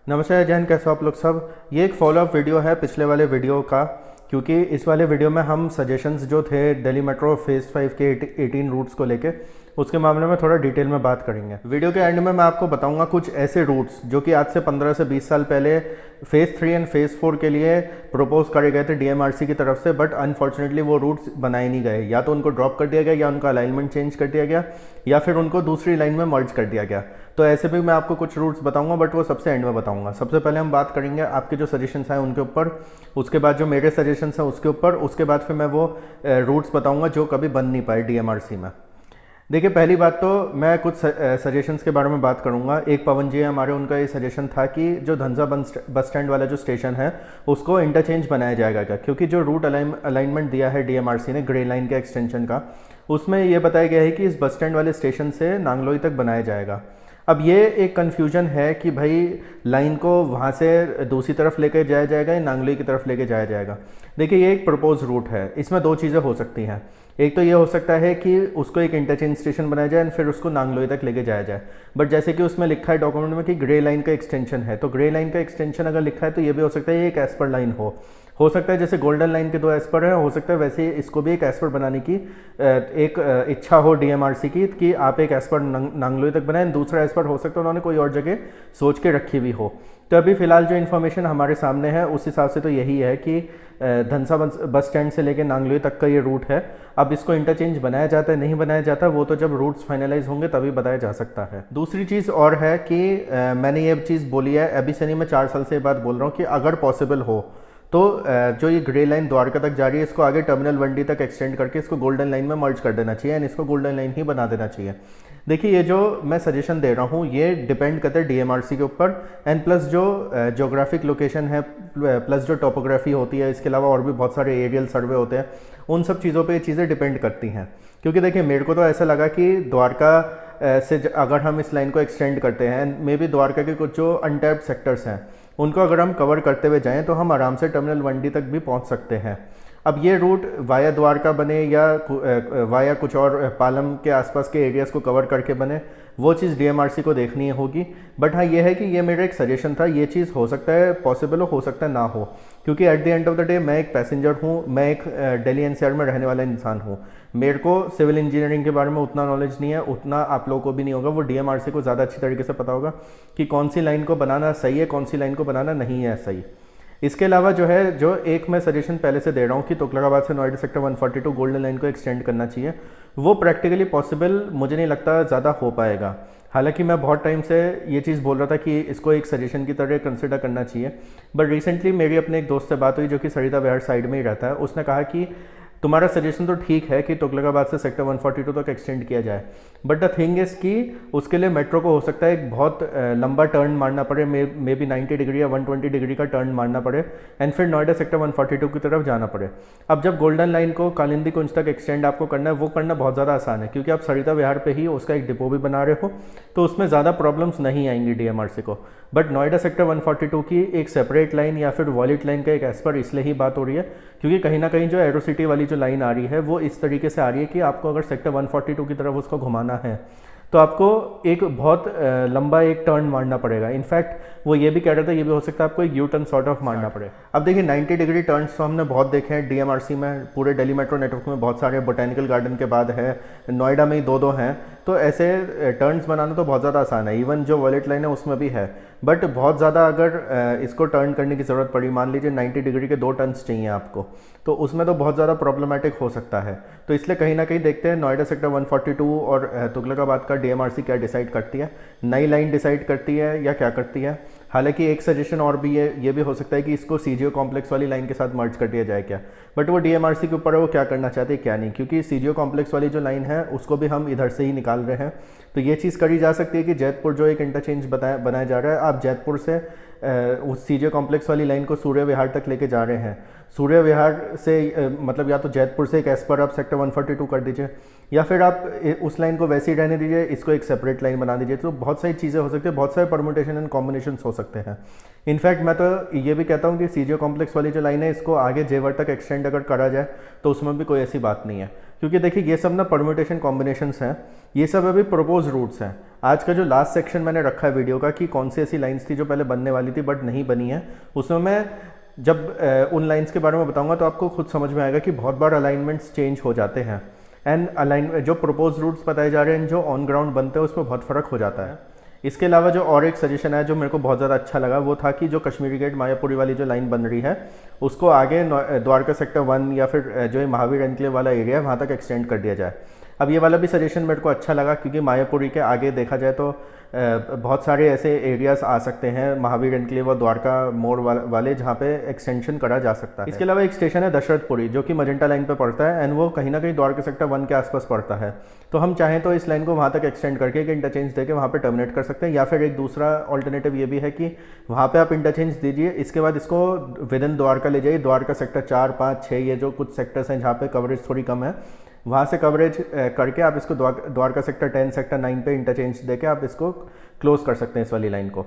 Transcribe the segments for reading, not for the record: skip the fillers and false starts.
नमस्ते जैन, कैसे हो आप लोग सब। ये एक फॉलोअप वीडियो है पिछले वाले वीडियो का, क्योंकि इस वाले वीडियो में हम सजेशंस जो थे दिल्ली मेट्रो फेज़ 5 के 18 रूट्स को लेके उसके मामले में थोड़ा डिटेल में बात करेंगे। वीडियो के एंड में मैं आपको बताऊंगा कुछ ऐसे रूट्स जो कि आज से 15 से 20 साल पहले फेज़ 3 एंड फेज़ 4 के लिए प्रपोज करे गए थे डीएमआरसी की तरफ से, बट अनफॉर्चुनेटली वो रूट्स बनाए नहीं गए। या तो उनको ड्रॉप कर दिया गया, या उनका अलाइनमेंट चेंज कर दिया गया, या फिर उनको दूसरी लाइन में मर्ज कर दिया गया। तो ऐसे भी मैं आपको कुछ रूट्स बताऊंगा, बट वो सबसे एंड में बताऊंगा। सबसे पहले हम बात करेंगे आपके जो सजेशंस हैं उनके ऊपर, उसके बाद जो मेरे सजेशंस हैं उसके ऊपर, उसके बाद फिर मैं वो रूट्स बताऊंगा जो कभी बन नहीं पाए डीएमआरसी में। देखिए, पहली बात तो मैं कुछ सजेशंस के बारे में बात करूंगा। एक पवन जी हमारे, उनका ये सजेशन था कि जो धनसा बस स्टैंड वाला जो स्टेशन है उसको इंटरचेंज बनाया जाएगा क्या, क्योंकि जो रूट अलाइनमेंट दिया है डीएमआरसी ने ग्रे लाइन के एक्सटेंशन का, उसमें ये बताया गया है कि इस बस स्टैंड वाले स्टेशन से नांगलोई तक बनाया जाएगा। अब ये एक कन्फ्यूजन है कि भाई लाइन को वहाँ से दूसरी तरफ लेके जाया जाएगा या नांगलोई की तरफ लेके जाया जाएगा। देखिए, ये एक प्रपोज रूट है, इसमें दो चीज़ें हो सकती हैं। एक तो ये हो सकता है कि उसको एक इंटरचेंज स्टेशन बनाया जाए और फिर उसको नांगलोई तक लेके जाया जाए, बट जैसे कि उसमें लिखा है डॉक्यूमेंट में कि ग्रे लाइन का एक्सटेंशन है, तो ग्रे लाइन का एक्सटेंशन अगर लिखा है तो ये भी हो सकता है ये एक एस्पर लाइन हो सकता है जैसे गोल्डन लाइन के दो एस्पर है, हो सकता है वैसे ही इसको भी एक एस्पर बनाने की एक इच्छा हो डीएमआरसी की कि आप एक एस्पर नांगलोई तक बनाएं, दूसरा एस्पर हो सकता है उन्होंने कोई और जगह सोच के रखी हुई हो। तो अभी फिलहाल जो इन्फॉर्मेशन हमारे सामने है उस हिसाब से तो यही है कि धनसा बस स्टैंड से लेकर नांगलोई तक का ये रूट है। अब इसको इंटरचेंज बनाया जाता है नहीं बनाया जाता, वो तो जब रूट्स फाइनलाइज होंगे तभी बताया जा सकता है। दूसरी चीज़ और है कि मैंने ये चीज़ बोली है अभी से नहीं, मैं 4 साल से ये बात बोल रहा हूँ कि अगर पॉसिबल हो तो जो ये ग्रे लाइन द्वारका तक जा रही है इसको आगे टर्मिनल 1D तक एक्सटेंड करके इसको गोल्डन लाइन में मर्ज कर देना चाहिए एंड इसको गोल्डन लाइन ही बना देना चाहिए। देखिए, ये जो मैं सजेशन दे रहा हूँ ये डिपेंड करता है डीएमआरसी के ऊपर एंड प्लस जो ज्योग्राफिक लोकेशन है, प्लस जो टोपोग्राफी होती है, इसके अलावा और भी बहुत सारे एरियल सर्वे होते हैं, उन सब चीज़ों पे ये चीज़ें डिपेंड करती हैं। क्योंकि देखिए, मेरे को तो ऐसा लगा कि द्वारका से अगर हम इस लाइन को एक्सटेंड करते हैं, मे बी द्वारका के कुछ जो अनटैप्ड सेक्टर्स हैं उनको अगर हम कवर करते हुए जाएं तो हम आराम से टर्मिनल 1D तक भी पहुंच सकते हैं। अब ये रूट वाया द्वारका बने या वाया कुछ और पालम के आसपास के एरियाज़ को कवर करके बने, वो चीज़ डीएमआरसी को देखनी होगी। बट हाँ, ये है कि ये मेरा एक सजेशन था, ये चीज़ हो सकता है पॉसिबल हो सकता है ना हो, क्योंकि at the end of the day मैं एक पैसेंजर हूँ, मैं एक दिल्ली एनसीआर में रहने वाला इंसान हूँ। मेरे को सिविल इंजीनियरिंग के बारे में उतना नॉलेज नहीं है, उतना आप लोगों को भी नहीं होगा। वो डीएमआरसी को ज़्यादा अच्छी तरीके से पता होगा कि कौन सी लाइन को बनाना सही है, कौन सी लाइन को बनाना नहीं है सही। इसके अलावा जो है, जो एक मैं सजेशन पहले से दे रहा हूँ कि तुगलकाबाद से नोएडा सेक्टर 142 गोल्डन लाइन को एक्सटेंड करना चाहिए, वो प्रैक्टिकली पॉसिबल मुझे नहीं लगता ज़्यादा हो पाएगा। हालांकि मैं बहुत टाइम से ये चीज़ बोल रहा था कि इसको एक सजेशन की तरह कंसिडर करना चाहिए, बट रिसेंटली मेरी अपने एक दोस्त से बात हुई जो कि सरिता विहार साइड में ही रहता है। उसने कहा कि तुम्हारा सजेशन तो ठीक है कि तुगलकाबाद से सेक्टर 142 तक एक्सटेंड किया जाए, बट द थिंग इज़ कि उसके लिए मेट्रो को हो सकता है एक बहुत लंबा टर्न मारना पड़े, मे बी 90 डिग्री या 120 डिग्री का टर्न मारना पड़े एंड फिर नोएडा सेक्टर 142 की तरफ जाना पड़े। अब जब गोल्डन लाइन को कालिंदी कुंज तक एक्सटेंड आपको करना है, वो करना बहुत ज़्यादा आसान है, क्योंकि आप सरिता विहार पे ही उसका एक डिपो भी बना रहे हो, तो उसमें ज़्यादा प्रॉब्लम्स नहीं आएंगी डीएमआरसी को। बट नोएडा सेक्टर 142 की एक सेपरेट लाइन या फिर वॉलेट लाइन का एक एस्पर इसलिए ही बात हो रही है क्योंकि कहीं ना कहीं जो एरोसिटी वाली जो लाइन आ रही है वो इस तरीके से आ रही है कि आपको अगर सेक्टर 142 की तरफ उसको घुमाना है तो आपको एक बहुत लंबा एक टर्न मारना पड़ेगा। इनफैक्ट वो ये भी कह रहा था ये भी हो सकता है आपको एक यू टर्न सॉर्ट ऑफ मारना पड़े। अब देखिए, 90 डिग्री टर्न्स तो हमने बहुत देखे हैं डीएमआरसी में, पूरे दिल्ली मेट्रो नेटवर्क में बहुत सारे, बोटेनिकल गार्डन के बाद है, नोएडा में ही दो हैं। तो ऐसे टर्न्स बनाना तो बहुत ज़्यादा आसान है, इवन जो वॉलेट लाइन है उसमें भी है। बट बहुत ज़्यादा अगर इसको टर्न करने की ज़रूरत पड़ी, मान लीजिए 90 डिग्री के 2 टर्न्स चाहिए आपको, तो उसमें तो बहुत ज़्यादा प्रॉब्लमेटिक हो सकता है। तो इसलिए कहीं ना कहीं देखते हैं नोएडा सेक्टर 142 और तुगलकाबाद का डीएमआरसी क्या डिसाइड करती है, नई लाइन डिसाइड करती है या क्या करती है। हालांकि एक सजेशन और भी है, ये भी हो सकता है कि इसको सीजीओ कॉम्प्लेक्स वाली लाइन के साथ मर्ज कर दिया जाए क्या, बट वो डीएमआरसी के ऊपर है वो क्या करना चाहते हैं क्या नहीं, क्योंकि सीजीओ कॉम्प्लेक्स वाली जो लाइन है उसको भी हम इधर से ही निकाल रहे हैं। तो ये चीज़ करी जा सकती है कि जैतपुर जो एक इंटरचेंज बनाया जा रहा है, आप जैतपुर से उस सीजीओ कॉम्प्लेक्स वाली लाइन को सूर्य विहार तक लेके जा रहे हैं, सूर्य विहार से मतलब या तो जैतपुर से एक एस्पर आप सेक्टर 142 कर दीजिए, या फिर आप उस लाइन को वैसे ही रहने दीजिए, इसको एक सेपरेट लाइन बना दीजिए। तो बहुत सारी चीज़ें हो सकती है, बहुत सारे परमुटेशन एंड कॉम्बिनेशन हो सकते हैं। इनफैक्ट मैं तो ये भी कहता हूँ कि सीजीओ कॉम्प्लेक्स वाली जो लाइन है इसको आगे जेवर तक एक्सटेंड अगर करा जाए तो उसमें भी कोई ऐसी बात नहीं है। क्योंकि देखिए ये सब ना परम्यूटेशन कॉम्बिनेशंस हैं, ये सब अभी प्रपोज रूट्स हैं। आज का जो लास्ट सेक्शन मैंने रखा है वीडियो का कि कौन सी ऐसी लाइन्स थी जो पहले बनने वाली थी बट नहीं बनी है, उसमें मैं जब उन लाइन्स के बारे में बताऊंगा तो आपको खुद समझ में आएगा कि बहुत बार अलाइनमेंट्स चेंज हो जाते हैं एंड अलाइन जो प्रपोज रूट्स बताए जा रहे हैं जो ऑन ग्राउंड बनते हैं उसमें बहुत फ़र्क हो जाता है। इसके अलावा जो और एक सजेशन है जो मेरे को बहुत ज़्यादा अच्छा लगा वो था कि जो कश्मीरी गेट मायापुरी वाली जो लाइन बन रही है उसको आगे द्वारका सेक्टर 1 या फिर जो महावीर एनक्लेव वाला एरिया है वहाँ तक एक्सटेंड कर दिया जाए। अब ये वाला भी सजेशन मेरे को अच्छा लगा क्योंकि मायापुरी के आगे देखा जाए तो बहुत सारे ऐसे एरियाज आ सकते हैं महावीर एनक्लेव और द्वारका मोड़ वाले जहाँ पे एक्सटेंशन करा जा सकता है। इसके अलावा एक स्टेशन है दशरथपुरी जो कि मजेंटा लाइन पे पड़ता है एंड वो कहीं ना कहीं द्वारका सेक्टर 1 के आसपास पड़ता है। तो हम चाहें तो इस लाइन को वहाँ तक एक्सटेंड करके एक इंटरचेंज देके वहाँ पे टर्मिनेट कर सकते हैं, या फिर एक दूसरा ऑल्टरनेटिव ये भी है कि वहाँ पे आप इंटरचेंज दीजिए, इसके बाद इसको विद इन द्वारका ले जाइए। द्वारका सेक्टर 4, 5, 6 ये जो कुछ सेक्टर्स हैं जहाँ पे कवरेज थोड़ी कम है वहाँ से कवरेज करके आप इसको द्वारका सेक्टर 10, सेक्टर 9 पे इंटरचेंज देके आप इसको क्लोज कर सकते हैं इस वाली लाइन को।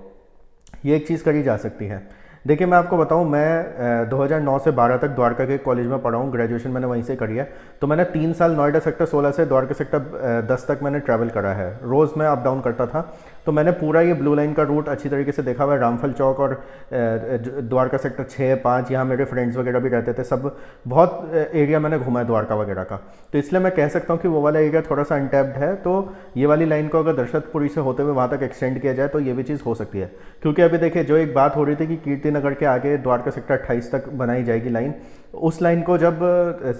ये एक चीज़ करी जा सकती है। देखिए मैं आपको बताऊं, मैं 2009 से 12 तक द्वारका के कॉलेज में पढ़ा हूँ, ग्रेजुएशन मैंने वहीं से करी है। तो मैंने 3 साल नोएडा सेक्टर 16 से द्वारका सेक्टर 10 तक मैंने ट्रैवल करा है। रोज़ मैं अप डाउन करता था, तो मैंने पूरा ये ब्लू लाइन का रूट अच्छी तरीके से देखा हुआ है। रामफल चौक और द्वारका सेक्टर 6, 5 यहाँ मेरे फ्रेंड्स वगैरह भी रहते थे, सब बहुत एरिया मैंने घूमा है द्वारका वगैरह का। तो इसलिए मैं कह सकता हूँ कि वो वाला एरिया थोड़ा सा अनटैप्ड है। तो ये वाली लाइन को अगर दशरथपुरी से होते हुए वहाँ तक एक्सटेंड किया जाए तो ये भी चीज़ हो सकती है। क्योंकि अभी देखिए जो एक बात हो रही थी कि कीर्ति नगर के आगे द्वारका सेक्टर 28 तक बनाई जाएगी लाइन, उस लाइन को जब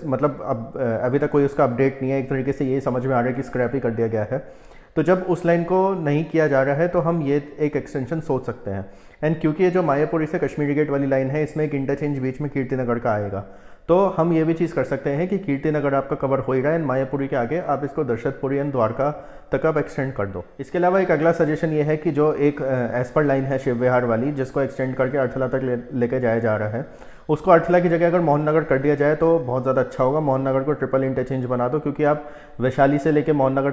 मतलब अब अभी तक कोई उसका अपडेट नहीं है, एक तरीके से ये समझ में आ रहा है कि स्क्रैप ही कर दिया गया है। तो जब उस लाइन को नहीं किया जा रहा है तो हम ये एक एक्सटेंशन सोच सकते हैं। एंड क्योंकि ये जो मायापुरी से कश्मीरी गेट वाली लाइन है इसमें एक इंटरचेंज बीच में कीर्ति नगर का आएगा, तो हम ये भी चीज़ कर सकते हैं कि कीर्ति नगर आपका कवर हो ही रहा है एंड मायापुरी के आगे आप इसको दशरथपुरी एंड द्वारका तक आप एक्सटेंड कर दो। इसके अलावा एक अगला सजेशन ये है कि जो एक एज पर लाइन है शिव विहार वाली जिसको एक्सटेंड करके अर्थला तक लेके जाया जा रहा है, उसको अर्थला की जगह अगर मोहन नगर कर दिया जाए तो बहुत ज़्यादा अच्छा होगा। मोहन नगर को ट्रिपल इंटरचेंज बना दो, क्योंकि आप वैशाली से लेके मोहन नगर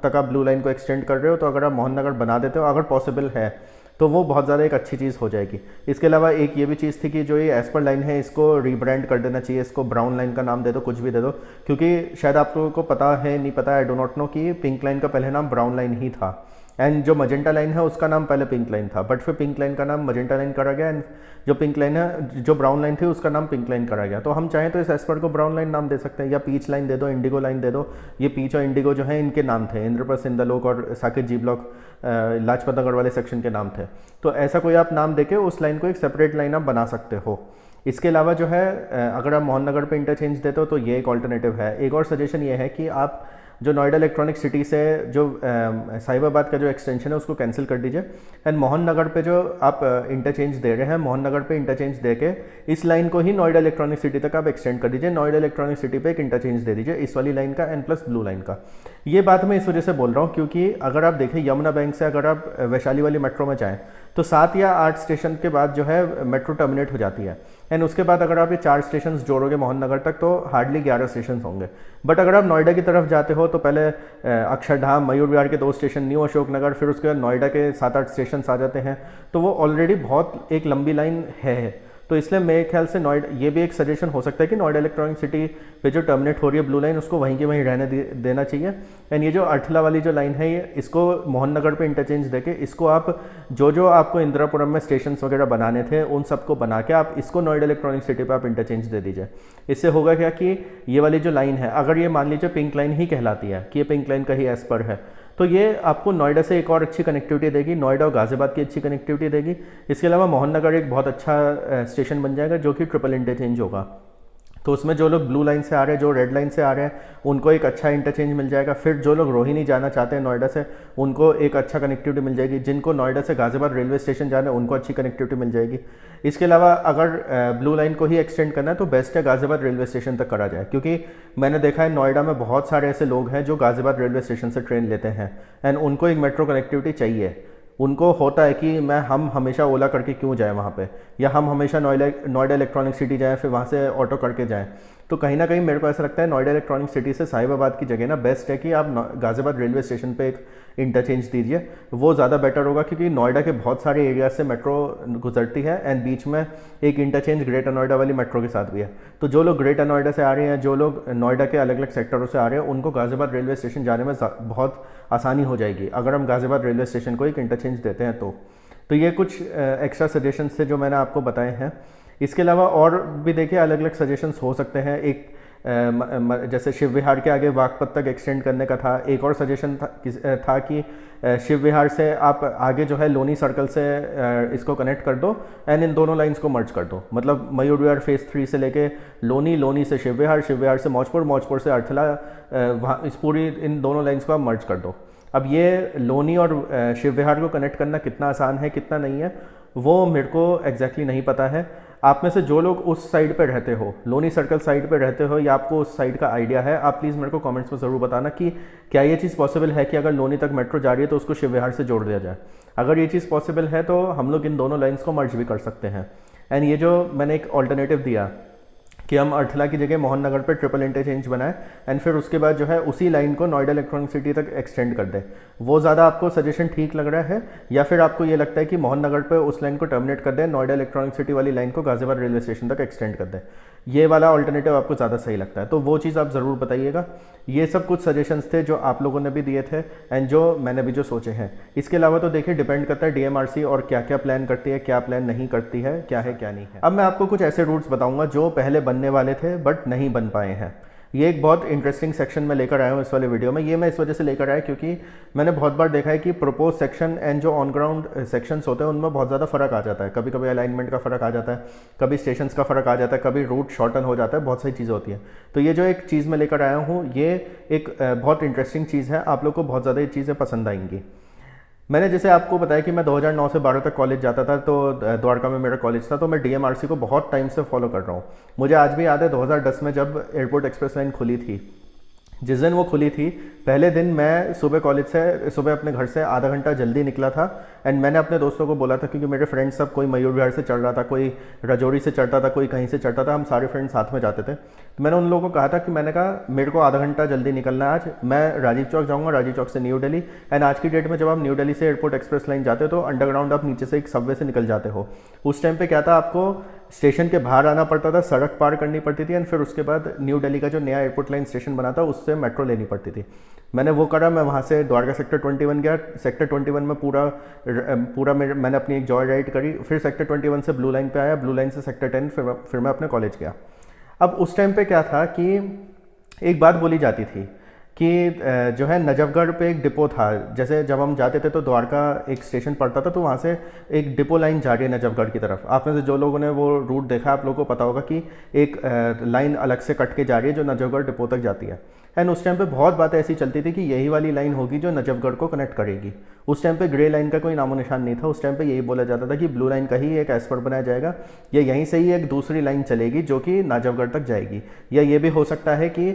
तक आप ब्लू लाइन को एक्सटेंड कर रहे हो, तो अगर आप मोहन नगर बना देते हो अगर पॉसिबल है तो वो बहुत ज़्यादा एक अच्छी चीज़ हो जाएगी। इसके अलावा एक ये भी चीज़ थी कि जो ये एज पर लाइन है इसको रीब्रांड कर देना चाहिए, इसको ब्राउन लाइन का नाम दे दो, कुछ भी दे दो, क्योंकि शायद आप लोगों को पता है नहीं पता, आई डो नॉट नो, कि पिंक लाइन का पहले नाम ब्राउन लाइन ही था एंड जो मजेंटा लाइन है उसका नाम पहले पिंक लाइन था, बट फिर पिंक लाइन का नाम मजेंटा लाइन करा गया एंड जो पिंक लाइन है जो ब्राउन लाइन थी उसका नाम पिंक लाइन करा गया। तो हम चाहें तो इस एस्पर को ब्राउन लाइन नाम दे सकते हैं, या पीच लाइन दे दो, इंडिगो लाइन दे दो। ये पीच और इंडिगो जो है इनके नाम थे, इंद्रप्रस्थ, इंद्रलोक और साकेत जी ब्लॉक लाजपत नगर वाले सेक्शन के नाम थे। तो ऐसा कोई आप नाम देके उस लाइन को एक सेपरेट लाइन आप बना सकते हो। इसके अलावा जो है अगर आप मोहन नगर पे इंटरचेंज देते हो तो ये एक ऑल्टरनेटिव है। एक और सजेशन ये है कि आप जो नोएडा इलेक्ट्रॉनिक सिटी से जो साहिबाबाद का जो एक्सटेंशन है उसको कैंसिल कर दीजिए एंड मोहन नगर पे जो आप इंटरचेंज दे रहे हैं, मोहन नगर पे इंटरचेंज देके इस लाइन को ही नोएडा इलेक्ट्रॉनिक सिटी तक आप एक्सटेंड कर दीजिए। नोएडा इलेक्ट्रॉनिक सिटी पे एक इंटरचेंज दे दीजिए इस वाली लाइन का एंड प्लस ब्लू लाइन का। ये बात मैं इस वजह से बोल रहा हूँ क्योंकि अगर आप देखें यमुना बैंक से अगर आप वैशाली वाली मेट्रो में जाएँ तो 7 या 8 स्टेशन के बाद जो है मेट्रो टर्मिनेट हो जाती है एंड उसके बाद अगर आप ये 4 स्टेशन जोड़ोगे मोहन नगर तक तो हार्डली 11 स्टेशन होंगे। बट अगर आप नोएडा की तरफ जाते हो तो पहले अक्षरधाम, मयूर विहार के 2 स्टेशन, न्यू अशोक नगर, फिर उसके बाद नोएडा के 7-8 स्टेशन आ जाते हैं, तो वो ऑलरेडी बहुत एक लंबी लाइन है। तो इसलिए मेरे ख्याल से नोएडा, ये भी एक सजेशन हो सकता है कि नोएडा इलेक्ट्रॉनिक सिटी पे जो टर्मिनेट हो रही है ब्लू लाइन उसको वहीं के वहीं रहने देना चाहिए एंड ये जो अर्थला वाली जो लाइन है ये इसको मोहन नगर पे इंटरचेंज देके इसको आप जो आपको इंदिरापुरम में स्टेशन वगैरह बनाने थे उन सबको बना के आप इसको नोएडा इलेक्ट्रॉनिक सिटी पे आप इंटरचेंज दे दीजिए। इससे होगा क्या कि ये वाली जो लाइन है अगर ये मान लीजिए पिंक लाइन ही कहलाती है कि ये पिंक लाइन का ही एज पर है, तो ये आपको नोएडा से एक और अच्छी कनेक्टिविटी देगी, नोएडा और गाजियाबाद की अच्छी कनेक्टिविटी देगी। इसके अलावा मोहन नगर एक बहुत अच्छा स्टेशन बन जाएगा जो कि ट्रिपल इंटरचेंज होगा। तो उसमें जो लोग ब्लू लाइन से आ रहे हैं, जो रेड लाइन से आ रहे हैं, उनको एक अच्छा इंटरचेंज मिल जाएगा। फिर जो लोग रोहिणी जाना चाहते हैं नोएडा से उनको एक अच्छा कनेक्टिविटी मिल जाएगी। जिनको नोएडा से गाजियाबाद रेलवे स्टेशन जाना है उनको अच्छी कनेक्टिविटी मिल जाएगी। इसके अलावा अगर ब्लू लाइन को ही एक्सटेंड करना है तो बेस्ट है गाजियाबाद रेलवे स्टेशन तक करा जाए, क्योंकि मैंने देखा है नोएडा में बहुत सारे ऐसे लोग हैं जो गाजियाबाद रेलवे स्टेशन से ट्रेन लेते हैं एंड उनको एक मेट्रो कनेक्टिविटी चाहिए। उनको होता है कि हम हमेशा ओला करके क्यों जाएं वहाँ पे, या हम हमेशा नोएडा इलेक्ट्रॉनिक सिटी जाएं फिर वहाँ से ऑटो करके जाएं। तो कहीं ना कहीं मेरे को ऐसा लगता है नोएडा इलेक्ट्रॉनिक सिटी से साहिबाबाद की जगह ना बेस्ट है कि आप गाज़ियाबाद रेलवे स्टेशन पे एक इंटरचेंज दीजिए, वो ज़्यादा बेटर होगा, क्योंकि नोएडा के बहुत सारे एरिया से मेट्रो गुजरती है एंड बीच में एक इंटरचेंज ग्रेटर नोएडा वाली मेट्रो के साथ भी है। तो जो लोग ग्रेटर नोएडा से आ रहे हैं, जो लोग नोएडा के अलग अलग सेक्टरों से आ रहे हैं, उनको गाज़ियाबाद रेलवे स्टेशन जाने में बहुत आसानी हो जाएगी अगर हम गाज़ियाबाद रेलवे स्टेशन को एक इंटरचेंज देते हैं तो ये कुछ एक्स्ट्रा सजेशंस थे जो मैंने आपको बताए हैं। इसके अलावा और भी देखिए अलग अलग सजेशंस हो सकते हैं। एक जैसे शिव विहार के आगे वागपत तक एक्सटेंड करने का था। एक और सजेशन था कि शिव विहार से आप आगे जो है लोनी सर्कल से इसको कनेक्ट कर दो एंड इन दोनों लाइंस को मर्ज कर दो, मतलब मयूर विहार फेज़ 3 से लेके लोनी, लोनी से शिव विहार, शिव विहार से मौजपुर, मौजपुर से अर्थला, वहाँ इस पूरी इन दोनों लाइंस को आप मर्ज कर दो। अब ये लोनी और शिव विहार को कनेक्ट करना कितना आसान है कितना नहीं है वो मेरे को एग्जैक्टली नहीं पता है। आप में से जो लोग उस साइड पे रहते हो, लोनी सर्कल साइड पे रहते हो, या आपको उस साइड का आइडिया है, आप प्लीज़ मेरे को कमेंट्स में ज़रूर बताना कि क्या ये चीज़ पॉसिबल है कि अगर लोनी तक मेट्रो जा रही है तो उसको शिव विहार से जोड़ दिया जाए। अगर ये चीज़ पॉसिबल है तो हम लोग इन दोनों लाइन्स को मर्ज भी कर सकते हैं। एंड ये जो मैंने एक ऑल्टरनेटिव दिया कि हम अर्थला की जगह मोहन नगर पर ट्रिपल इंटरचेंज बनाए एंड फिर उसके बाद जो है उसी लाइन को नोएडा इलेक्ट्रॉनिक सिटी तक एक्सटेंड कर दे, वो ज़्यादा आपको सजेशन ठीक लग रहा है, या फिर आपको ये लगता है कि मोहन नगर पे उस लाइन को टर्मिनेट कर दे, नोएडा इलेक्ट्रॉनिक सिटी वाली लाइन को गाज़ियाबाद रेलवे स्टेशन तक एक्सटेंड कर दे, ये वाला ऑल्टरनेटिव आपको ज़्यादा सही लगता है तो वो चीज़ आप ज़रूर बताइएगा। ये सब कुछ सजेशंस थे जो आप लोगों ने भी दिए थे एंड जो मैंने भी जो सोचे हैं। इसके अलावा तो देखिए डिपेंड करता है डीएमआरसी और क्या क्या प्लान करती है, क्या प्लान नहीं करती है, क्या है क्या नहीं है। अब मैं आपको कुछ ऐसे रूट्स बताऊंगा जो पहले बनने वाले थे बट नहीं बन पाए हैं। ये एक बहुत इंटरेस्टिंग सेक्शन में लेकर आया हूँ इस वाले वीडियो में। ये मैं इस वजह से लेकर आया क्योंकि मैंने बहुत बार देखा है कि प्रपोज सेक्शन एंड जो ऑन ग्राउंड सेक्शंस होते हैं उनमें बहुत ज़्यादा फ़र्क आ जाता है। कभी कभी अलाइनमेंट का फ़र्क आ जाता है, कभी स्टेशंस का फ़र्क आ जाता है, कभी रूट शॉर्टन हो जाता है, बहुत सारी चीज़ें होती हैं। तो ये जो एक चीज़ मैं लेकर आया हूँ ये एक बहुत इंटरेस्टिंग चीज़ है, आप लोग को बहुत ज़्यादा ये चीज़ें पसंद आएंगी। मैंने जैसे आपको बताया कि मैं 2009 से 12 तक कॉलेज जाता था, तो द्वारका में मेरा कॉलेज था, तो मैं डीएमआरसी को बहुत टाइम से फॉलो कर रहा हूँ। मुझे आज भी याद है 2010 में जब एयरपोर्ट एक्सप्रेस लाइन खुली थी, जिस दिन वो खुली थी पहले दिन मैं सुबह अपने घर से आधा घंटा जल्दी निकला था एंड मैंने अपने दोस्तों को बोला था, क्योंकि मेरे फ्रेंड्स सब कोई मयूर विहार से चढ़ रहा था, कोई राजौरी से चढ़ता था, कोई कहीं से चढ़ता था, हम सारे फ्रेंड्स साथ में जाते थे। तो मैंने उन लोगों को कहा था कि मैंने कहा मेरे को आधा घंटा जल्दी निकलना है आज, मैं राजीव चौक जाऊँगा, राजीव चौक से न्यू दिल्ली। एंड आज की डेट में जब आप न्यू दिल्ली से एयरपोर्ट एक्सप्रेस लाइन जाते हो तो अंडरग्राउंड आप नीचे से एक सबवे से निकल जाते हो। उस टाइम पर क्या था, आपको स्टेशन के बाहर आना पड़ता था, सड़क पार करनी पड़ती थी एंड फिर उसके बाद न्यू दिल्ली का जो नया एयरपोर्ट लाइन स्टेशन बना था उससे मेट्रो लेनी पड़ती थी। मैंने वो करा, मैं वहाँ से द्वारका सेक्टर 21 गया, सेक्टर 21 में पूरा मैंने अपनी एक जॉय राइड करी, फिर सेक्टर 21 से ब्लू लाइन पे आया, ब्लू लाइन से सेक्टर 10, फिर मैं अपने कॉलेज गया। अब उस टाइम पे क्या था कि एक बात बोली जाती थी कि जो है नजफगढ़ पे एक डिपो था, जैसे जब हम जाते थे तो द्वारका एक स्टेशन पड़ता था, तो वहाँ से एक डिपो लाइन जा रही है नजफगढ़ की तरफ। आप में से जो लोगों ने वो रूट देखा आप लोगों को पता होगा कि एक लाइन अलग से कट के जा रही है जो नजफगढ़ डिपो तक जाती है। एंड उस टाइम पे बहुत बातें ऐसी चलती थी कि यही वाली लाइन होगी जो नजफगढ़ को कनेक्ट करेगी। उस टाइम पे ग्रे लाइन का कोई नामो निशान नहीं था, उस टाइम पे यही बोला जाता था कि ब्लू लाइन का ही एक एस्पर बनाया जाएगा, या यहीं से ही एक दूसरी लाइन चलेगी जो कि नजफगढ़ तक जाएगी। या ये भी हो सकता है कि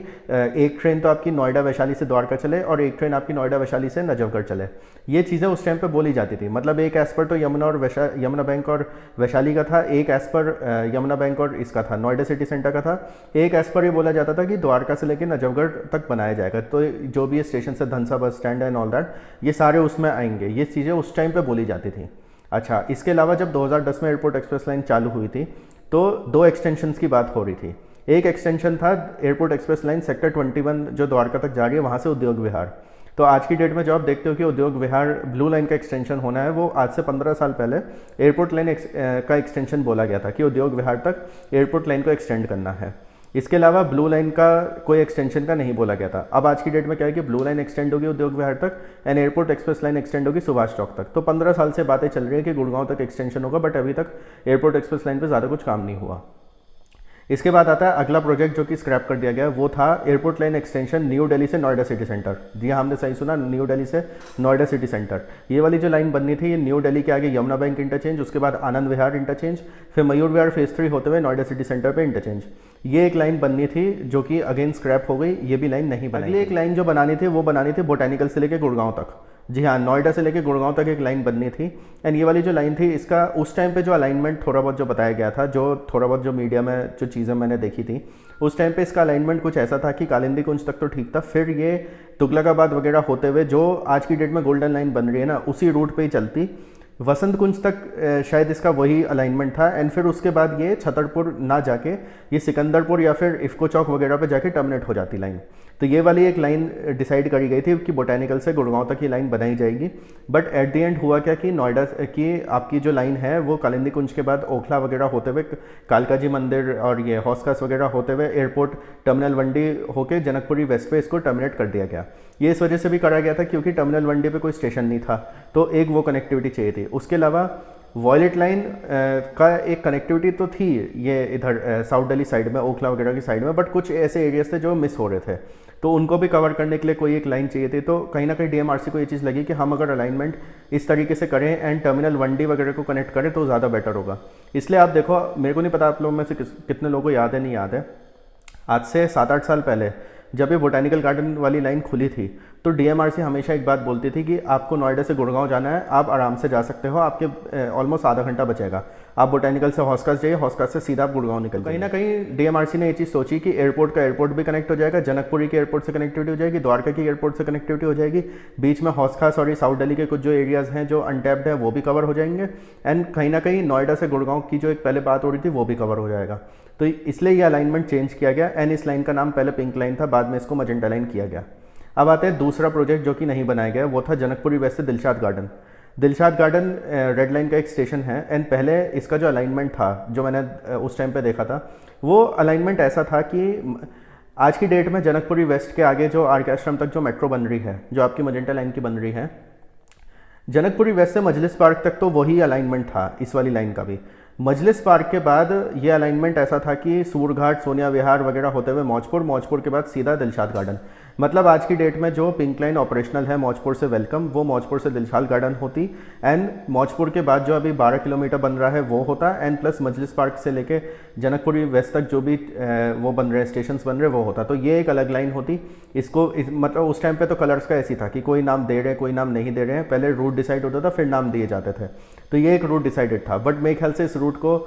एक ट्रेन तो आपकी नोएडा वैशाली से द्वारका चले और एक ट्रेन आपकी नोएडा वैशाली से नजफगढ़ चले। ये चीज़ें उस टाइम पे बोली जाती थी। मतलब एक एस्पर तो यमुना बैंक और वैशाली का था, एक एस्पर यमुना बैंक और इसका था नोएडा सिटी सेंटर का था, एक एस्पर ये बोला जाता था कि द्वारका से लेकर नजफगढ़ तक बनाया जाएगा। तो जो भी स्टेशन से धनसा bus stand and all that, ये सारे उसमें आएंगे। ये चीज़ें उस टाइम पे बोली जाती थी। अच्छा, इसके अलावा जब 2010 में एयरपोर्ट एक्सप्रेस लाइन चालू हुई थी तो 2 एक्सटेंशंस की बात हो रही थी। एक एक्सटेंशन था एयरपोर्ट एक्सप्रेस लाइन सेक्टर 21 जो द्वारका तक जा रही है, वहाँ से उद्योग विहार। तो आज की डेट में जो आप देखते हो कि उद्योग विहार ब्लू लाइन का एक्सटेंशन होना है, वो आज से 15 साल पहले एयरपोर्ट लाइन का एक्सटेंशन बोला गया था कि उद्योग विहार तक एयरपोर्ट लाइन को एक्सटेंड करना है। इसके अलावा ब्लू लाइन का कोई एक्सटेंशन का नहीं बोला गया था। अब आज की डेट में क्या है कि ब्लू लाइन एक्सटेंड होगी उद्योग विहार तक and airport express line extend होगी सुभाष चौक तक। तो 15 साल से बातें चल रही है कि गुड़गांव तक एक्सटेंशन होगा, बट अभी तक एयरपोर्ट एक्सप्रेस लाइन पर ज़्यादा कुछ काम नहीं हुआ। इसके बाद आता है अगला प्रोजेक्ट जो कि स्क्रैप कर दिया गया, वो था airport line extension new Delhi से नोएडा सिटी सेंटर। जी हाँ, हमने सही सुना, न्यू दिल्ली से नोएडा सिटी सेंटर। ये वाली जो लाइन बननी थी, ये न्यू दिल्ली के आगे यमुना बैंक इंटरचेंज, उसके बाद आनंद विहार इंटरचेंज, फिर मयूर विहार फेज़ 3 होते हुए नोएडा सिटी सेंटर पे इंटरचेंज। ये एक लाइन बननी थी जो कि अगेन स्क्रैप हो गई, ये भी लाइन नहीं बनी। अगली एक लाइन जो बनानी थी वो बनानी थी बोटैनिकल से लेकर गुड़गांव तक। जी हाँ, नोएडा से लेकर गुड़गांव तक एक लाइन बननी थी एंड ये वाली जो लाइन थी, इसका उस टाइम पे जो अलाइनमेंट थोड़ा बहुत जो बताया गया था, जो थोड़ा बहुत जो मीडिया में जो चीज़ें मैंने देखी थी, उस टाइम पे इसका अलाइनमेंट कुछ ऐसा था कि कालिंदी कुंज तक तो ठीक था, फिर ये तुगलकाबाद वगैरह होते हुए जो आज की डेट में गोल्डन लाइन बन रही है ना, उसी रूट पे ही चलती वसंत कुंज तक शायद इसका वही अलाइनमेंट था। एंड फिर उसके बाद ये छतरपुर ना जाके ये सिकंदरपुर या फिर इफ़को चौक वगैरह पे जाके टर्मिनेट हो जाती लाइन। तो ये वाली एक लाइन डिसाइड करी गई थी कि बोटेनिकल से गुड़गांव तक ये लाइन बनाई जाएगी। बट एट द एंड हुआ क्या कि नोएडा की आपकी जो लाइन है वो कालिंदी कुंज के बाद ओखला वगैरह होते हुए कालका जी मंदिर और ये हौसखास वगैरह होते हुए एयरपोर्ट टर्मिनल वंडी होके जनकपुरी वेस्ट पे इसको टर्मिनेट कर दिया गया। ये इस वजह से भी करा गया था क्योंकि टर्मिनल वनडे पे कोई स्टेशन नहीं था, तो एक वो कनेक्टिविटी चाहिए थी। उसके अलावा वॉयलेट लाइन का एक कनेक्टिविटी तो थी ये इधर साउथ दिल्ली साइड में, ओखला वगैरह की साइड में, बट कुछ ऐसे एरियाज थे जो मिस हो रहे थे, तो उनको भी कवर करने के लिए कोई एक लाइन चाहिए थी। तो कहीं ना कहीं डीएमआरसी को ये चीज़ लगी कि हम अगर अलाइनमेंट इस तरीके से करें एंड टर्मिनल वनडी वगैरह को कनेक्ट करें तो ज़्यादा बेटर होगा। इसलिए आप देखो, मेरे को नहीं पता आप लोगों में से कितने लोगों को याद है नहीं याद है, आज से 7-8 साल पहले जब ये बोटेनिकल गार्डन वाली लाइन खुली थी तो डीएमआरसी हमेशा एक बात बोलती थी कि आपको नोएडा से गुड़गांव जाना है, आप आराम से जा सकते हो, आपके ऑलमोस्ट आधा घंटा बचेगा। आप बोटेनिकल से हौसखास जाइए, हौसखास से सीधा आप गुड़गांव निकल। कहीं ना कहीं डीएमआरसी ने ये चीज़ सोची कि एयरपोर्ट का एयरपोर्ट भी कनेक्ट हो जाएगा, जनकपुरी के एयरपोर्ट से कनेक्टिविटी हो जाएगी, द्वारका की एयरपोर्ट से कनेक्टिविटी हो जाएगी, बीच में हौसखास और साउथ दिल्ली के कुछ जो एरियाज़ हैं जो अनटैप्ड है वो भी कवर हो जाएंगे, एंड कहीं ना कहीं नोएडा से गुड़गांव की जो एक पहले बात हो रही थी वो भी कवर हो जाएगा। तो इसलिए ये अलाइनमेंट चेंज किया गया एंड इस लाइन का नाम पहले पिंक लाइन था, बाद में इसको मजेंटा लाइन किया गया। अब आते हैं दूसरा प्रोजेक्ट जो कि नहीं बनाया गया, वो था जनकपुरी वेस्ट से Dilshad garden. Dilshad garden red line का एक स्टेशन है एंड पहले इसका जो अलाइनमेंट था जो मैंने उस टाइम पे देखा था वो अलाइनमेंट ऐसा था कि आज की डेट में जनकपुरी वेस्ट के आगे जो आर के आश्रम तक जो मेट्रो बन रही है, जो आपकी मजेंटा लाइन की बन रही है, जनकपुरी वेस्ट से मजलिस पार्क तक तो वही अलाइनमेंट था इस वाली लाइन का भी। मजलिस पार्क के बाद ये अलाइनमेंट ऐसा था कि सूरघाट, सोनिया विहार वगैरह होते हुए मौजपुर, मौजपुर के बाद सीधा दिलशाद गार्डन। मतलब आज की डेट में जो पिंक लाइन ऑपरेशनल है मौजपुर से वेलकम, वो मौजपुर से दिलशाद गार्डन होती, एंड मौजपुर के बाद जो अभी 12 किलोमीटर बन रहा है वो होता, एंड प्लस मजलिस पार्क से लेके जनकपुरी वेस्ट तक जो भी वो बन रहे हैं स्टेशन बन रहे वो होता। तो ये एक अलग लाइन होती। इसको मतलब उस टाइम पे तो कलर्स का ऐसी था कि कोई नाम दे रहे हैं कोई नाम नहीं दे रहे हैं, पहले रूट डिसाइड होता था फिर नाम दिए जाते थे। तो ये एक रूट डिसाइडेड था, बट मेरे ख्याल से इस रूट को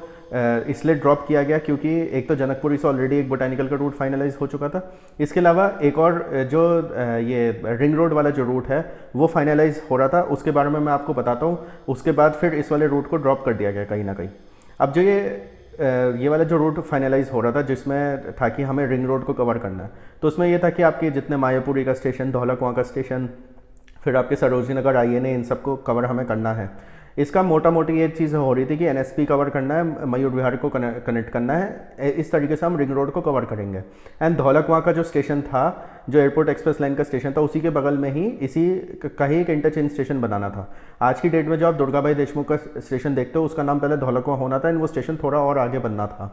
इसलिए ड्रॉप किया गया क्योंकि एक तो जनकपुरी से ऑलरेडी एक बोटेनिकल का रूट फाइनलाइज हो चुका था, इसके अलावा एक और जो ये रिंग रोड वाला जो रूट है वो फाइनलाइज हो रहा था, उसके बारे में मैं आपको बताता हूँ। उसके बाद फिर इस वाले रूट को ड्रॉप कर दिया गया कहीं ना कहीं। अब जो ये वाला जो रूट फाइनलाइज हो रहा था जिसमें था कि हमें रिंग रोड को कवर करना है, तो उसमें ये था कि आपके जितने मायापुरी का स्टेशन, धौला कुआं का स्टेशन, फिर आपके सरोजनी नगर, आईएनए, इन सबको कवर हमें करना है। इसका मोटा मोटी ये चीज़ हो रही थी कि एनएसपी कवर करना है, मयूर विहार को कनेक्ट करना है, इस तरीके से हम रिंग रोड को कवर करेंगे। एंड धौला कुआं का जो स्टेशन था, जो एयरपोर्ट एक्सप्रेस लाइन का स्टेशन था, उसी के बगल में ही इसी का ही एक इंटरचेंज स्टेशन बनाना था। आज की डेट में जो आप दुर्गाबाई देशमुख का स्टेशन देखते हो उसका नाम पहले धौला कुआं होना था एंड वो स्टेशन थोड़ा और आगे बनना था।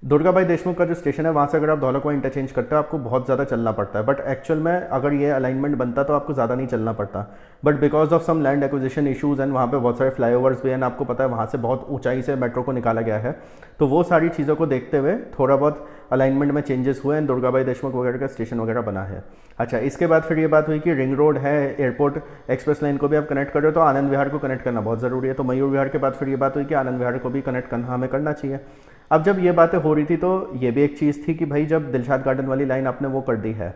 दुर्गाबाई देशमुख का जो स्टेशन है वहाँ से अगर आप धौला कुआं इंटरचेंज करते हो आपको बहुत ज़्यादा चलना पड़ता है, बट एक्चुअल में अगर ये अलाइनमेंट बनता तो आपको ज़्यादा नहीं चलना पड़ता, but because of some land acquisition issues and वहाँ पे बहुत सारे फ्लाईओवर्स भी हैं, आपको पता है वहाँ से बहुत ऊंचाई से मेट्रो को निकाला गया है, तो वो सारी चीज़ों को देखते हुए थोड़ा बहुत अलाइनमेंट में चेंजेस हुए एंड दुर्गाबाई देशमुख वगैरह का स्टेशन वगैरह बना है। अच्छा, इसके बाद फिर ये बात हुई कि रिंग रोड है, एयरपोर्ट एक्सप्रेस लाइन को भी आप कनेक्ट कर रहे हो तो आनंद विहार को कनेक्ट करना बहुत ज़रूरी है। तो मयूर विहार के बाद फिर ये बात हुई कि आनंद विहार को भी कनेक्ट करना हमें करना चाहिए। अब जब ये बातें हो रही थी तो ये भी एक चीज़ थी कि भाई जब दिलशाद गार्डन वाली लाइन आपने वो कर दी है,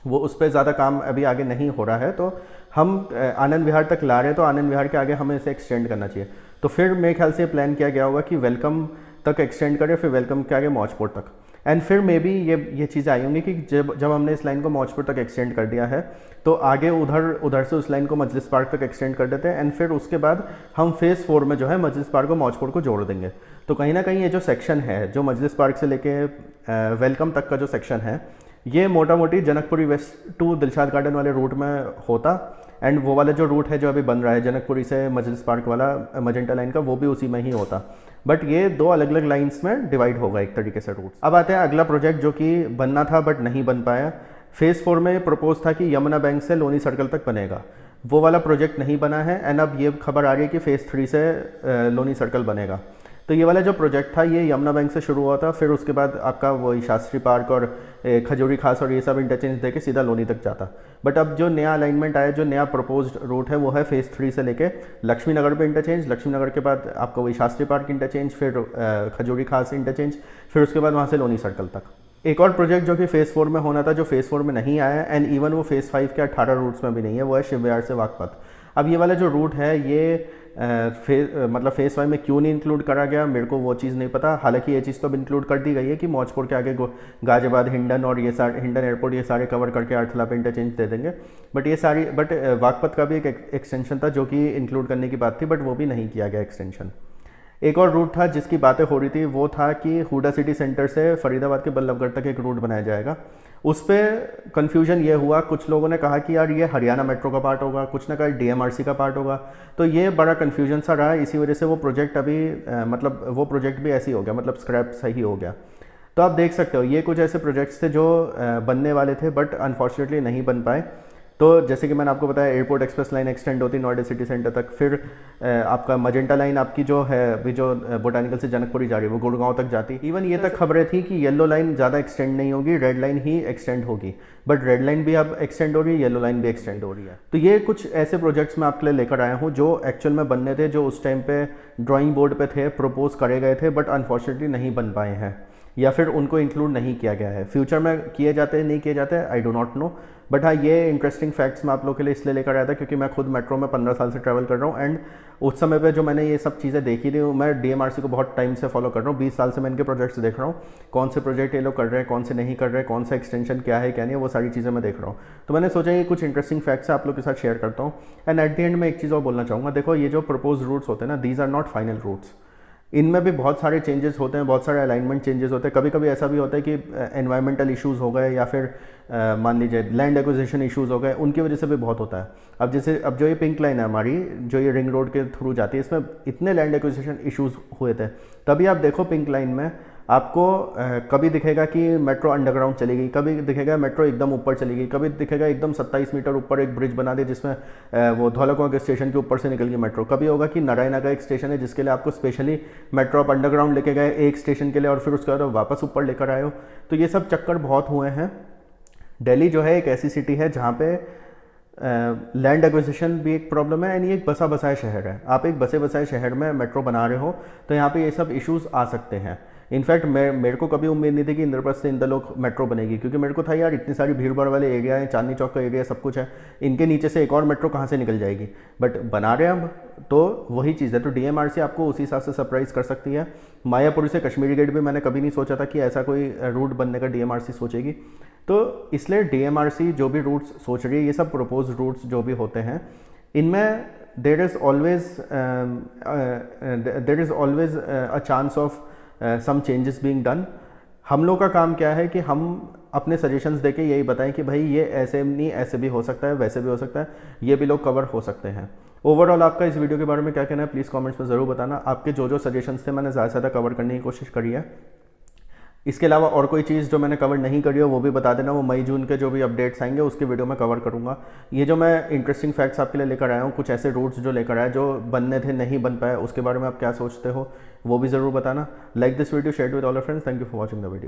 वो उस पर ज़्यादा काम अभी आगे नहीं हो रहा है, तो हम आनंद विहार तक ला रहे हैं तो आनंद विहार के आगे हमें इसे एक्सटेंड करना चाहिए। तो फिर मेरे ख्याल से प्लान किया गया होगा कि वेलकम तक एक्सटेंड करें, फिर वेलकम के आगे मौजपुर तक, एंड फिर मे बी ये चीज़ें आई होंगी कि जब हमने इस लाइन को मौजपुर तक एक्सटेंड कर दिया है तो आगे उधर से उस लाइन को मजलिस पार्क तक एक्सटेंड कर देते हैं, एंड फिर उसके बाद हम फेज़ 4 में जो है मजलिस पार्क और मौजपुर को जोड़ देंगे। तो कहीं ना कहीं ये जो सेक्शन है जो मजलिस पार्क से लेके वेलकम तक का जो सेक्शन है ये मोटा मोटी Janakpuri West to Dilshad Garden वाले रूट में होता, एंड वो वाला जो रूट है जो अभी बन रहा है जनकपुरी से मजलिस पार्क वाला मजेंटा लाइन का, वो भी उसी में ही होता, बट ये दो अलग अलग लाइंस में डिवाइड होगा एक तरीके से रूट। अब आते हैं अगला प्रोजेक्ट जो कि बनना था बट नहीं बन पाया। फेज़ 4 में प्रपोज था कि यमुना बैंक से लोनी सर्कल तक बनेगा, वो वाला प्रोजेक्ट नहीं बना है, एंड अब ये खबर आ रही है कि फेज़ 3 से लोनी सर्कल बनेगा। तो ये वाला जो प्रोजेक्ट था ये यमुना बैंक से शुरू हुआ था, फिर उसके बाद आपका वही शास्त्री पार्क और खजूरी खास और ये सब इंटरचेंज देके सीधा लोनी तक जाता। बट अब जो नया अलाइनमेंट आया, जो नया प्रपोज्ड रूट है वो है फेज़ 3 से लेके लक्ष्मी नगर पे इंटरचेंज, लक्ष्मी नगर के बाद आपका वही शास्त्री पार्क इंटरचेंज, फिर खजूरी खास इंटरचेंज, फिर उसके बाद वहाँ से लोनी सर्कल तक। एक और प्रोजेक्ट जो कि फेज़ 4 में होना था, जो फेज़ 4 में नहीं आया एंड इवन वो फेज़ 5 के 18 रूट्स में भी नहीं है, वो है शिवविहार से वागपत। अब ये वाला जो रूट है ये मतलब फेज़ 5 में क्यों नहीं इंक्लूड करा गया, मेरे को वो चीज़ नहीं पता। हालांकि ये चीज़ तो अब इंक्लूड कर दी गई है कि मौजपुर के आगे गाजियाबाद, हिंडन और ये सारे हिंडन एयरपोर्ट ये सारे कवर करके आठला पे इंटरचेंज दे देंगे। बट ये सारी वागपत का भी एक एक्सटेंशन था जो कि इंक्लूड करने की बात थी, बट वो भी नहीं किया गया एक्सटेंशन। एक और रूट था जिसकी बातें हो रही थी, वो था कि हुडा सिटी सेंटर से फरीदाबाद के बल्लभगढ़ तक एक रूट बनाया जाएगा। उस पर कन्फ्यूजन ये हुआ, कुछ लोगों ने कहा कि यार ये हरियाणा मेट्रो का पार्ट होगा, कुछ ने कहा डीएमआरसी का पार्ट होगा। तो ये बड़ा कन्फ्यूजन सा रहा, इसी वजह से वो प्रोजेक्ट अभी मतलब वो प्रोजेक्ट भी ऐसे ही हो गया, मतलब स्क्रैप सही हो गया। तो आप देख सकते हो ये कुछ ऐसे प्रोजेक्ट्स थे जो बनने वाले थे बट अनफॉर्चुनेटली नहीं बन पाए। तो जैसे कि मैंने आपको बताया, एयरपोर्ट एक्सप्रेस लाइन एक्सटेंड होती है नोएडा सिटी सेंटर तक, फिर आपका मजेंटा लाइन आपकी जो है अभी जो बोटानिकल से जनकपुरी जा रही है वो गुड़गांव तक जाती। इवन ये तक खबरें थी कि येलो लाइन ज़्यादा एक्सटेंड नहीं होगी, रेड लाइन ही एक्सटेंड होगी, बट रेड लाइन भी अब एक्सटेंड हो रही है, येलो लाइन भी एक्सटेंड हो रही है। तो ये कुछ ऐसे प्रोजेक्ट्स मैं आपके लिए लेकर आया हूँ जो एक्चुअल में बनने थे, जो उस टाइम पे ड्राइंग बोर्ड पे थे, प्रपोज करे गए थे, बट अनफॉर्चुनेटली नहीं बन पाए हैं या फिर उनको इंक्लूड नहीं किया गया है। फ्यूचर में किए जाते हैं नहीं किए जाते हैं, I do not know. But हाँ, ये इंटरेस्टिंग फैक्ट्स मैं आप लोगों के लिए इसलिए लेकर आया था क्योंकि मैं खुद मेट्रो में 15 साल से ट्रैवल कर रहा हूँ एंड उस समय पे जो मैंने ये सब चीज़ें देखी थी, मैं डीएमआरसी को बहुत टाइम से फॉलो कर रहा हूँ, 20 साल से मैं इनके प्रोजेक्ट्स देख रहा हूँ, कौन से प्रोजेक्ट ये लोग कर रहे हैं, कौन से नहीं कर रहे हैं, कौन सा एक्सटेंशन क्या है क्या नहीं है, वो सारी चीज़ें मैं देख रहा हूँ। तो मैंने सोचा ये कुछ इंटरेस्टिंग फैक्ट्स आप लोग के साथ शेयर करता हूँ। एंड एट द एंड में एक चीज़ और बोलना चाहूँगा, देखो ये जो प्रपोज रूट्स होते हैं ना, these are not final routes, इनमें भी बहुत सारे चेंजेस होते हैं, बहुत सारे अलाइनमेंट चेंजेस होते हैं। कभी कभी ऐसा भी होता है कि एनवायरमेंटल इश्यूज़ हो गए या फिर मान लीजिए लैंड एक्विजिशन इश्यूज़ हो गए, उनकी वजह से भी बहुत होता है। अब जैसे अब जो ये पिंक लाइन है हमारी, जो ये रिंग रोड के थ्रू जाती है, इसमें इतने लैंड एक्विजिशन इश्यूज़ हुए थे। तभी आप देखो पिंक लाइन में आपको कभी दिखेगा कि मेट्रो अंडरग्राउंड चलेगी, कभी दिखेगा मेट्रो एकदम ऊपर चलेगी, कभी दिखेगा एकदम 27 मीटर ऊपर एक ब्रिज बना दे जिसमें वो धौलाकुआं के स्टेशन के ऊपर से निकल गई मेट्रो। कभी होगा कि नारायणा का एक स्टेशन है जिसके लिए आपको स्पेशली मेट्रो आप अंडरग्राउंड लेके गए एक स्टेशन के लिए और फिर उसके बाद वापस ऊपर लेकर आए हो। तो ये सब चक्कर बहुत हुए हैं। दिल्ली जो है एक ऐसी सिटी है जहाँ पे लैंड एक्विजिशन भी एक प्रॉब्लम है एंड ये एक बसा बसाया शहर है। आप एक बसे बसाए शहर में मेट्रो बना रहे हो तो यहाँ पे ये सब इश्यूज़ आ सकते हैं। इनफैक्ट मेरे को कभी उम्मीद नहीं थी कि इंद्रप्रस्थ से इंदलोक मेट्रो बनेगी, क्योंकि मेरे को था यार इतनी सारी भीड़ भाड़ वाले एरिया है, चांदनी चौक का एरिया सब कुछ है, इनके नीचे से एक और मेट्रो कहाँ से निकल जाएगी। बट बना रहे हैं अब, तो वही चीज़ है। तो डीएमआरसी आपको उसी हिसाब से सरप्राइज़ कर सकती है। मायापुरी से कश्मीरी गेट भी मैंने कभी नहीं सोचा था कि ऐसा कोई रूट बनने का डीएमआरसी सोचेगी। तो इसलिए डीएमआरसी जो भी रूट्स सोच रही है, ये सब प्रपोज रूट्स जो भी होते हैं, इनमें there is always a chance of some changes being done. हम लोग का काम क्या है कि हम अपने सजेशंस देके यही बताएं कि भाई ये ऐसे नहीं, ऐसे भी हो सकता है, वैसे भी हो सकता है, ये भी लोग कवर हो सकते हैं। ओवरऑल आपका इस वीडियो के बारे में क्या कहना है प्लीज़ कमेंट्स में ज़रूर बताना। आपके जो जो सजेशंस थे मैंने ज़्यादा से ज़्यादा कवर करने की कोशिश करी है। इसके अलावा और कोई चीज़ जो मैंने कवर नहीं करी हो वो भी बता देना, वो मई जून के जो भी अपडेट्स आएंगे उसके वीडियो में कवर करूँगा। ये जो मैं इंटरेस्टिंग फैक्ट्स आपके लिए लेकर आया हूँ, कुछ ऐसे रूट्स जो लेकर आया जो बनने थे नहीं बन पाए, उसके बारे में आप क्या सोचते हो वो भी ज़रूर बताना। Like this video, share with all your friends. Thank you for watching the video.